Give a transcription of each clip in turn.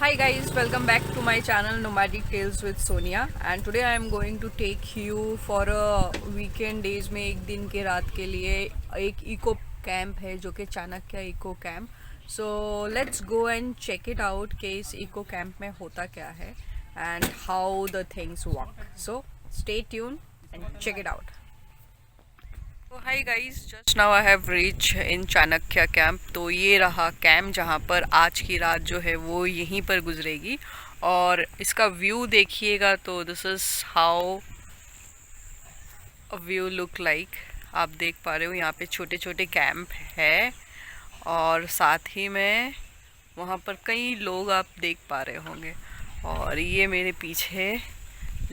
Hi guys, welcome back to my channel Nomadic Tales with Sonia and today I am going to take you for a weekend days में एक दिन के रात के लिए एक इको कैंप है जो कि Chanakya eco camp. So let's go and check it out कि इस इको कैंप में होता क्या है and how the things work. So stay tune and check it out. तो hi guys, just now I have reach in Chanakya camp. तो ये रहा कैंप जहाँ पर आज की रात जो है वो यहीं पर गुजरेगी और इसका व्यू देखिएगा. तो this is how a view look like. आप देख पा रहे हो यहाँ पे छोटे छोटे कैंप है और साथ ही में वहाँ पर कई लोग आप देख पा रहे होंगे. और ये मेरे पीछे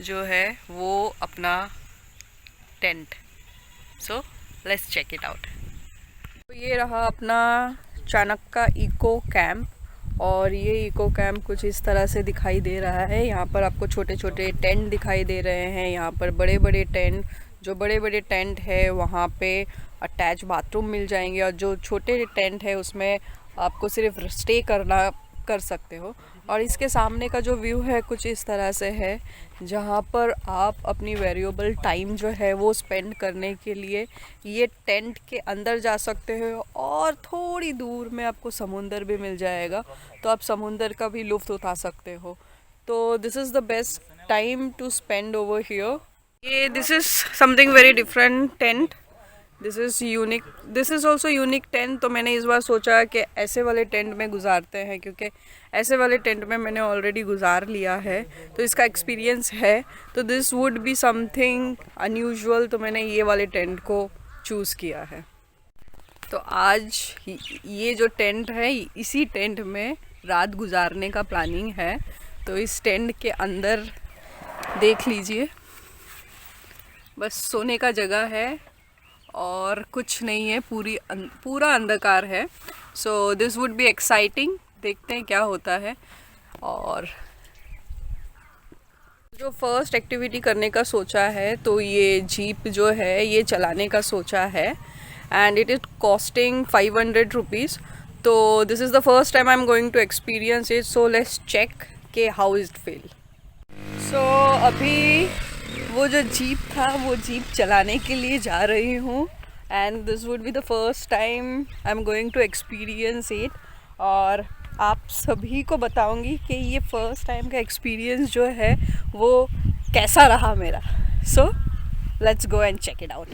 जो है वो अपना tent. So let's check it out. तो ये रहा अपना चाणक्य इको कैंप और ये इको कैंप कुछ इस तरह से दिखाई दे रहा है. यहाँ पर आपको छोटे छोटे टेंट दिखाई दे रहे हैं. यहाँ पर बड़े बड़े टेंट, जो बड़े बड़े टेंट है वहाँ पे अटैच बाथरूम मिल जाएंगे और जो छोटे टेंट है उसमें आपको सिर्फ स्टे कर सकते हो. और इसके सामने का जो व्यू है कुछ इस तरह से है जहाँ पर आप अपनी वेरिएबल टाइम जो है वो स्पेंड करने के लिए ये टेंट के अंदर जा सकते हो और थोड़ी दूर में आपको समुंदर भी मिल जाएगा तो आप समुंदर का भी लुत्फ़ उठा सकते हो. तो this is the best time to spend over here. ये this is something very different tent. This is unique, this is also unique tent. तो मैंने इस बार सोचा कि ऐसे वाले टेंट में गुजारते हैं क्योंकि ऐसे वाले टेंट में मैंने ऑलरेडी गुजार लिया है तो इसका एक्सपीरियंस है. तो this would be something unusual. तो मैंने ये वाले टेंट को चूज़ किया है. तो आज ये जो टेंट है इसी टेंट में रात गुजारने का प्लानिंग है. तो इस टेंट के अंदर देख लीजिए बस सोने का जगह है और कुछ नहीं है, पूरा अंधकार है. So this would be exciting. देखते हैं क्या होता है. और जो फर्स्ट एक्टिविटी करने का सोचा है तो ये जीप जो है ये चलाने का सोचा है and it is costing 500 rupees. तो this is the first time I am going to experience it. So let's check के how is it feel. So अभी वो जो जीप था वो जीप चलाने के लिए जा रही हूँ and this would be the first time I am going to experience it. और आप सभी को बताऊंगी कि ये फर्स्ट टाइम का एक्सपीरियंस जो है वो कैसा रहा मेरा. So let's go and check it out.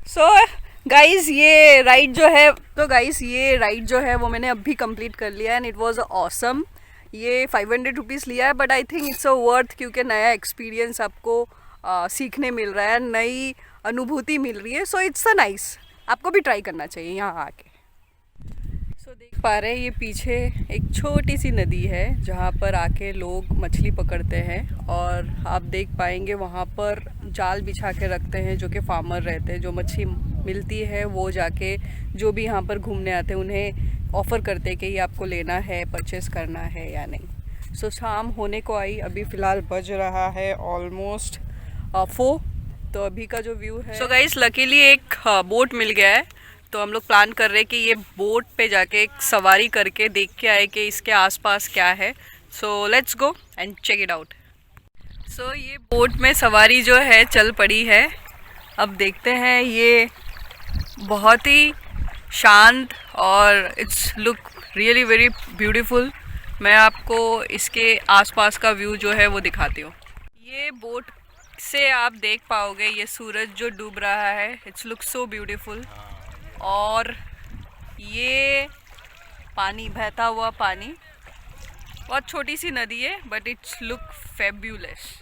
So guys ये राइड जो है वो मैंने अभी कंप्लीट कर लिया एंड इट वाज ऑसम. ये 500 रुपीज़ लिया है but I think it's a worth क्योंकि नया एक्सपीरियंस आपको सीखने मिल रहा है, नई अनुभूति मिल रही है. सो इट्स अ नाइस. आपको भी ट्राई करना चाहिए यहाँ आके. सो देख पा रहे हैं ये पीछे एक छोटी सी नदी है जहाँ पर आके लोग मछली पकड़ते हैं और आप देख पाएंगे वहाँ पर जाल बिछा के रखते हैं जो कि फार्मर रहते हैं. जो मछली मिलती है वो जाके जो भी यहाँ पर घूमने आते हैं उन्हें ऑफ़र करते हैं कि ये आपको लेना है, परचेस करना है या नहीं. सो शाम होने को आई. अभी फ़िलहाल बज रहा है ऑलमोस्ट 4. तो अभी का जो व्यू है. सो गाइस लकीली एक बोट मिल गया है. तो हम लोग प्लान कर रहे हैं कि ये बोट पे जाके एक सवारी करके देख के आए कि इसके आसपास क्या है. So let's go and check it out. सो ये बोट में सवारी जो है चल पड़ी है. अब देखते हैं. ये बहुत ही शांत और it's look really very beautiful. मैं आपको इसके आसपास का व्यू जो है वो दिखाती हूँ। ये बोट से आप देख पाओगे ये सूरज जो डूब रहा है, इट्स लुक सो ब्यूटीफुल। और ये पानी, बहता हुआ पानी, बहुत छोटी सी नदी है but it's look fabulous.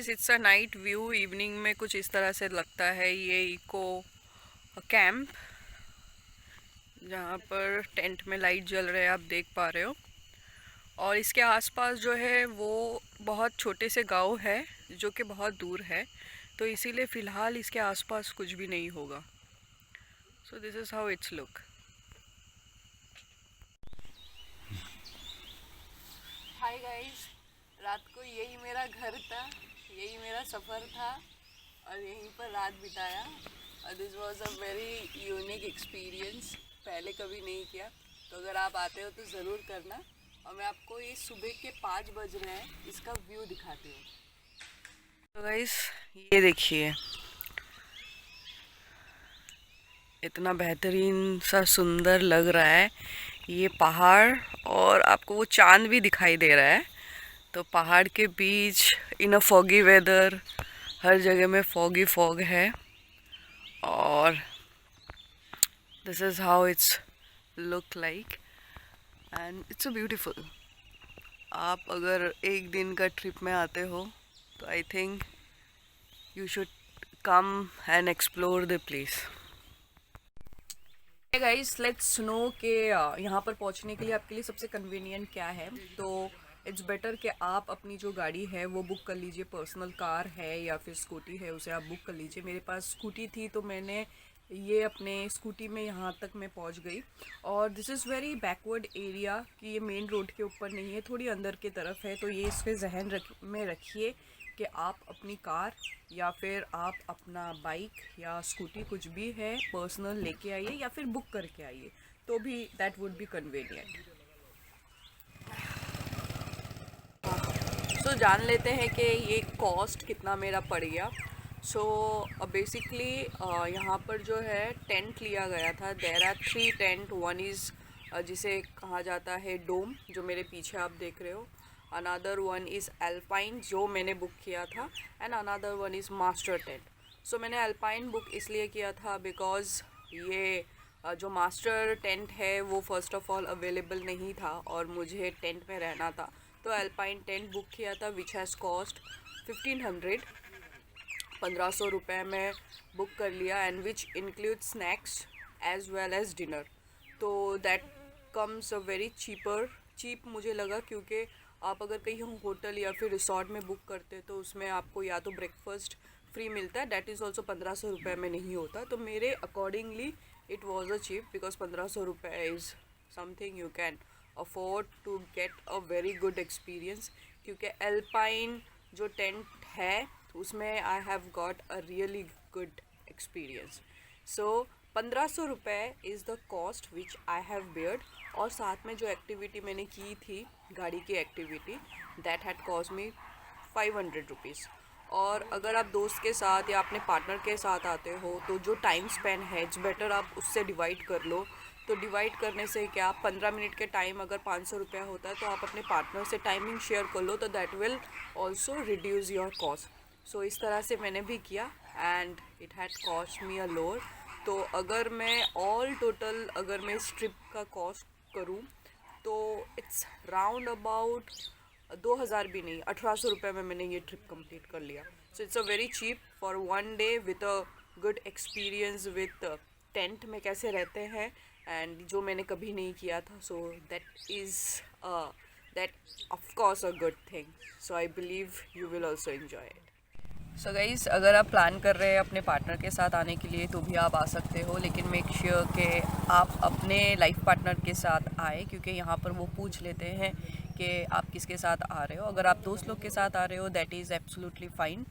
It's a night view. Evening में कुछ इस तरह से लगता है ये इको कैंप, जहाँ पर टेंट में लाइट जल रहे हैं, आप देख पा रहे हो। और इसके आसपास जो है वो बहुत छोटे से गांव है जो कि बहुत दूर है, तो इसीलिए फ़िलहाल इसके आसपास कुछ भी नहीं होगा। So this is how it's look. Hi guys, रात को यही मेरा घर था, यही मेरा सफ़र था और यहीं पर रात बिताया। और this was a very unique experience, पहले कभी नहीं किया। तो अगर आप आते हो तो ज़रूर करना। और मैं आपको ये सुबह के 5 बज रहे हैं, इसका व्यू दिखाती हूँ। तो गाइस ये देखिए, इतना बेहतरीन सा सुंदर लग रहा है ये पहाड़, और आपको वो चांद भी दिखाई दे रहा है। तो पहाड़ के बीच इन अ फॉगी वेदर, हर जगह में फॉगी फॉग है। और this is how it's look like and it's a beautiful. आप अगर एक दिन का ट्रिप में आते हो तो I think you should come and explore the place. Guys let's no कि यहाँ पर पहुँचने के लिए आपके लिए सबसे कन्वीनियंट क्या है। तो इट्स बेटर कि आप अपनी जो गाड़ी है वो बुक कर लीजिए। पर्सनल कार है या फिर स्कूटी है, उसे आप बुक कर लीजिए। मेरे पास स्कूटी थी तो मैंने ये अपने स्कूटी में यहाँ तक मैं पहुँच गई। और this is very backward area कि ये मेन रोड के ऊपर नहीं है, थोड़ी अंदर की तरफ है। तो ये इसके जहन में रखिए कि आप अपनी कार या फिर आप अपना बाइक या स्कूटी कुछ भी है पर्सनल लेके आइए या फिर बुक करके आइए, तो भी दैट वुड बी कन्वीनियंट। सो जान लेते हैं कि ये कॉस्ट कितना मेरा पड़ गया। सो बेसिकली यहाँ पर जो है टेंट लिया गया था। There are 3 tent. One is जिसे कहा जाता है डोम, जो मेरे पीछे आप देख रहे हो। अनदर वन इज़ एल्पाइन, जो मैंने बुक किया था, and another one is master tent. So मैंने एल्पाइन बुक इसलिए किया था बिकॉज़ ये जो मास्टर टेंट है वो फ़र्स्ट ऑफ़ ऑल अवेलेबल नहीं था और मुझे टेंट में रहना था। तो एल्पाइन टेंट बुक किया था विच हैज़ कॉस्ट 1500 रुपये में बुक कर लिया, and which include snacks as well as dinner. तो that comes a very cheap मुझे लगा, क्योंकि आप अगर कहीं होटल या फिर रिसोर्ट में बुक करते तो उसमें आपको या तो ब्रेकफास्ट फ्री मिलता है, डैट इज़ ऑल्सो 1500 रुपये में नहीं होता। तो मेरे accordingly it was a cheap, because 1500 रुपये is something you can afford to get a very good experience. क्योंकि एल्पाइन जो टेंट है उसमें I have got a really good experience. So 1500 रुपये is the cost which I have beared. और साथ में जो एक्टिविटी मैंने की थी, गाड़ी की activity, that had cost me 500 rupees. और अगर आप दोस्त के साथ या अपने पार्टनर के साथ आते हो तो जो टाइम स्पेन है इट्स बेटर आप उससे डिवाइड कर लो। तो डिवाइड करने से क्या, 15 मिनट के टाइम अगर 500 रुपया होता है तो आप अपने पार्टनर से टाइमिंग शेयर कर लो, तो that will also reduce your cost. So इस तरह से मैंने भी किया and it had cost me a lower. तो अगर मैं ऑल टोटल अगर मैं इस ट्रिप का कॉस्ट करूँ तो इट्स राउंड अबाउट 2000 भी नहीं, 1800 रुपये में मैंने ये ट्रिप कंप्लीट कर लिया. So it's a very cheap for one day with a good experience with tent में कैसे रहते हैं, एंड जो मैंने कभी नहीं किया था. So that is that of course a good thing. So I believe you will also enjoy it. So guys, अगर आप प्लान कर रहे हैं अपने पार्टनर के साथ आने के लिए तो भी आप आ सकते हो, लेकिन मेक श्योर कि आप अपने लाइफ पार्टनर के साथ आए, क्योंकि यहाँ पर वो पूछ लेते हैं कि आप किसके साथ आ रहे हो. अगर आप दोस्त लोग के साथ आ रहे हो दैट इज़ एब्सोल्युटली फ़ाइन.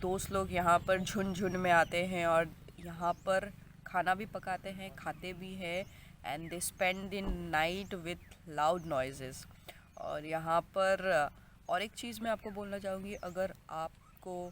दोस्त लोग यहाँ पर झुंड झुंड में आते हैं और यहाँ पर खाना भी पकाते हैं, खाते भी हैं, and they spend the night with loud noises. और यहाँ पर और एक चीज़ मैं आपको बोलना चाहूँगी, अगर आपको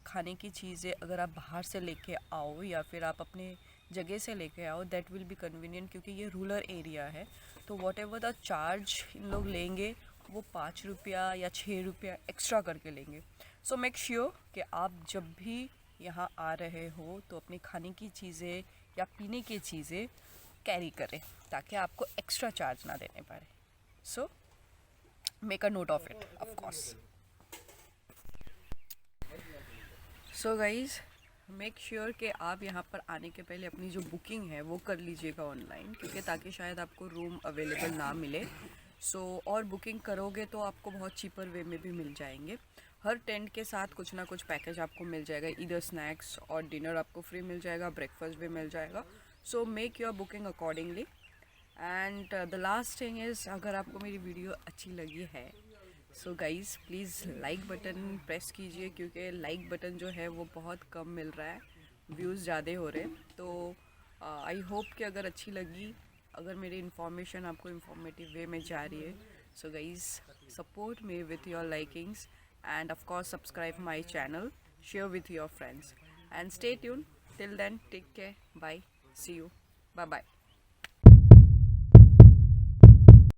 खाने की चीज़ें अगर आप बाहर से लेके आओ या फिर आप अपने जगह से लेके आओ, दैट विल बी कन्वीनियंट, क्योंकि ये रूरल एरिया है. तो what ever the charge in लोग लेंगे वो 5 रुपया या 6 रुपया एक्स्ट्रा करके लेंगे. सो मेक श्योर कि आप जब भी यहाँ आ रहे हो तो अपनी खाने की चीज़ें या पीने की चीज़ें कैरी करें, ताकि आपको एक्स्ट्रा चार्ज ना देने पड़े. So make a note of it of course. So guys, make sure कि आप यहाँ पर आने के पहले अपनी जो बुकिंग है वो कर लीजिएगा ऑनलाइन, क्योंकि ताकि शायद आपको रूम अवेलेबल ना मिले. और बुकिंग करोगे तो आपको बहुत चीपर वे में भी मिल जाएंगे. हर टेंट के साथ कुछ ना कुछ पैकेज आपको मिल जाएगा, इधर स्नैक्स और डिनर आपको फ्री मिल जाएगा, ब्रेकफास्ट भी मिल जाएगा. So make your booking accordingly. And the last thing is, अगर आपको मेरी वीडियो अच्छी लगी है so guys please like button press कीजिए, क्योंकि लाइक बटन जो है वो बहुत कम मिल रहा है, व्यूज़ ज़्यादा हो रहे हैं. तो आई होप कि अगर अच्छी लगी, अगर मेरी इन्फॉर्मेशन आपको इन्फॉर्मेटिव वे में जा रही है, so guys support me with your likings, and of course subscribe my channel, share with your friends, and stay tune. Till then take care, bye, see you, bye bye.